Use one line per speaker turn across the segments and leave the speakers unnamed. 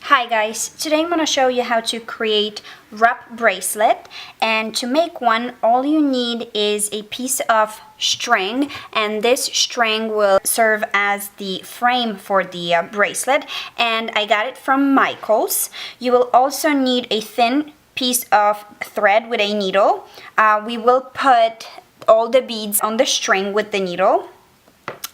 Hi guys, today I'm going to show you how to create wrap bracelet, and to make one all you need is a piece of string, and this string will serve as the frame for the bracelet, and I got it from Michael's. You will also need a thin piece of thread with a needle. We will put all the beads on the string with the needle.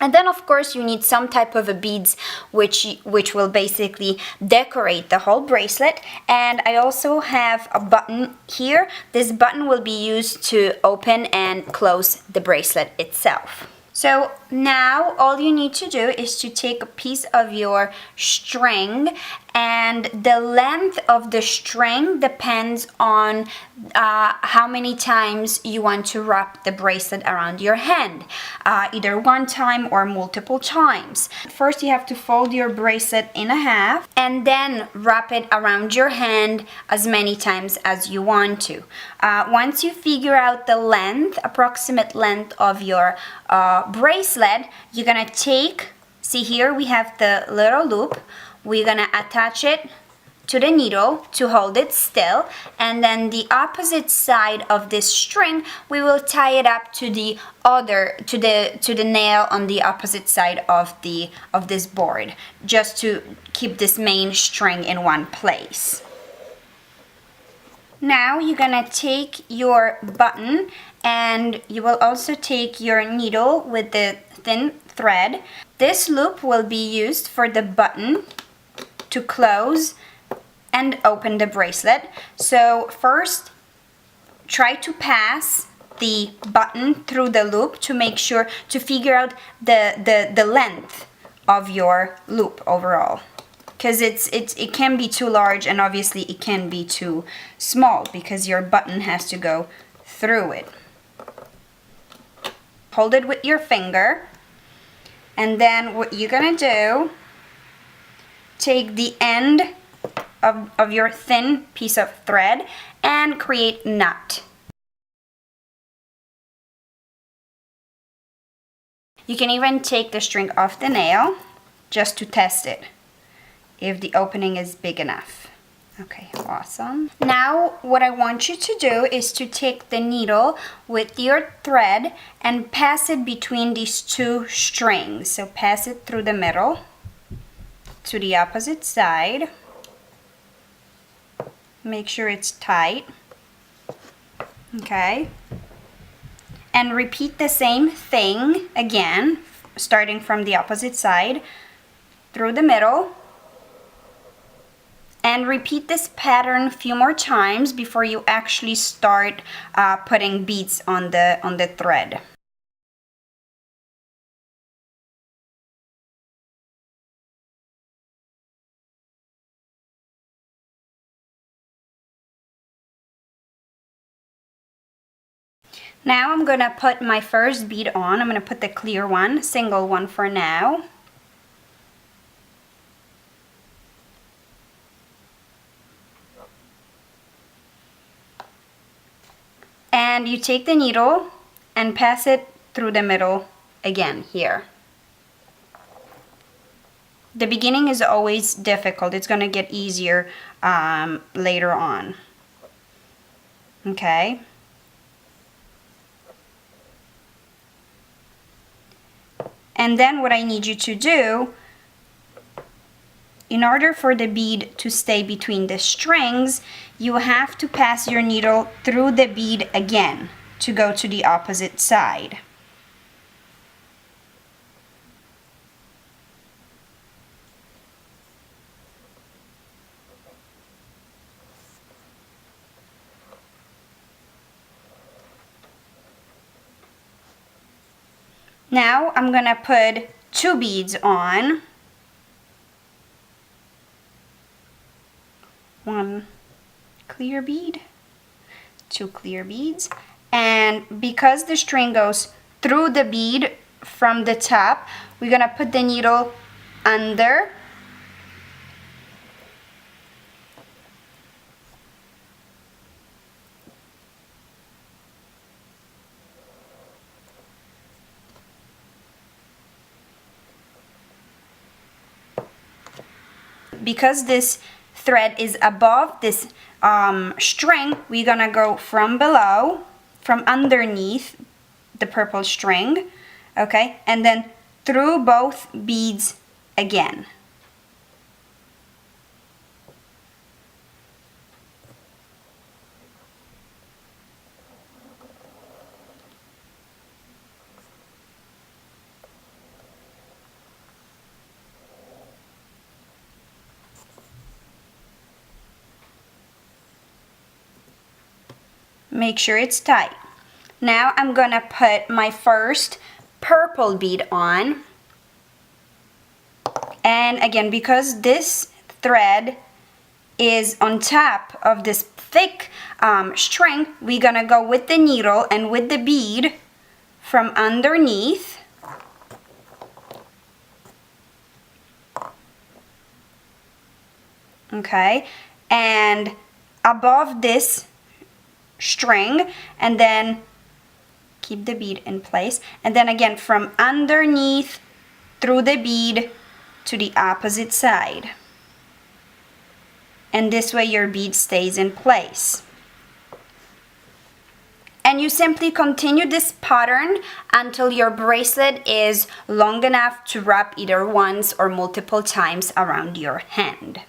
And then of course you need some type of a beads which will basically decorate the whole bracelet. And I also have a button here. This button will be used to open and close the bracelet itself. So now all you need to do is to take a piece of your string, and the length of the string depends on how many times you want to wrap the bracelet around your hand, either one time or multiple times. First you have to fold your bracelet in half and then wrap it around your hand as many times as you want to. Once you figure out the length, approximate length of your bracelet, you're gonna take, see here we have the little loop, we're gonna attach it to the needle to hold it still, and then the opposite side of this string we will tie it up to the other to the nail on the opposite side of this board, just to keep this main string in one place. Now you're gonna take your button, and you will also take your needle with the thin thread. This loop will be used for the button to close and open the bracelet. So first try to pass the button through the loop to make sure to figure out the length of your loop overall, because it can be too large and obviously it can be too small because your button has to go through it. Hold it with your finger, and then what you're gonna do, take the end of your thin piece of thread and create a knot. You can even take the string off the nail just to test it, if the opening is big enough. Okay, awesome. Now what I want you to do is to take the needle with your thread and pass it between these two strings. So pass it through the middle to the opposite side. Make sure it's tight. Okay. And repeat the same thing again, starting from the opposite side through the middle. And repeat this pattern a few more times before you actually start putting beads on the thread. Now I'm gonna put my first bead on. I'm gonna put the clear one, single one for now. And you take the needle and pass it through the middle again here. The beginning is always difficult. It's gonna get easier later on. Okay. And then what I need you to do, in order for the bead to stay between the strings, you have to pass your needle through the bead again to go to the opposite side. Now I'm gonna put 2 beads on. 1 clear bead, 2 clear beads, and because the string goes through the bead from the top, we're gonna put the needle under. Because this thread is above this string, we're gonna go from below, from underneath the purple string, okay, and then through both beads again. Make sure it's tight. Now I'm gonna put my first purple bead on. And again, because this thread is on top of this thick string, we're gonna go with the needle and with the bead from underneath. Okay, and above this string, and then keep the bead in place, and then again from underneath through the bead to the opposite side, and this way your bead stays in place. And you simply continue this pattern until your bracelet is long enough to wrap either once or multiple times around your hand.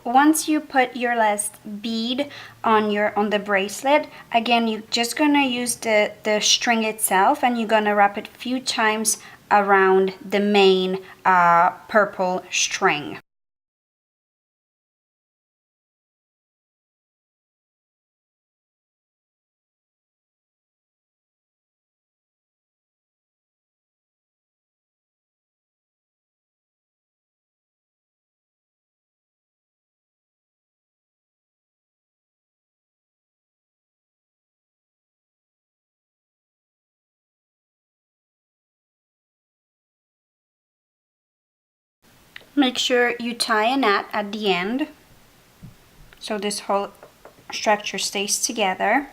Once you put your last bead on the bracelet, again you're just gonna use the string itself, and you're gonna wrap it a few times around the main purple string. Make sure you tie a knot at the end so this whole structure stays together.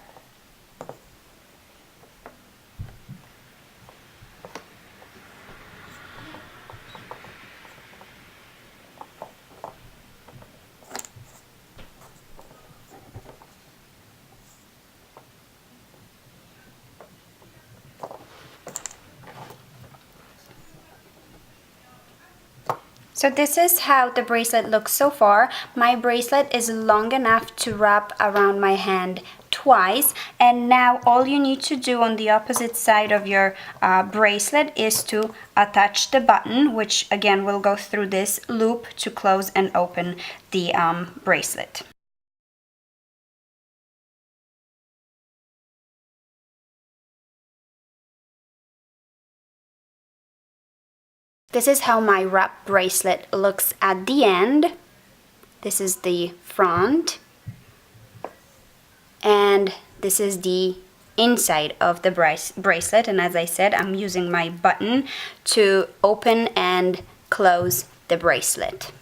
So this is how the bracelet looks so far. My bracelet is long enough to wrap around my hand twice, and now all you need to do on the opposite side of your bracelet is to attach the button, which again will go through this loop to close and open the bracelet. This is how my wrap bracelet looks at the end. This is the front, and this is the inside of the bracelet, and as I said, I'm using my button to open and close the bracelet.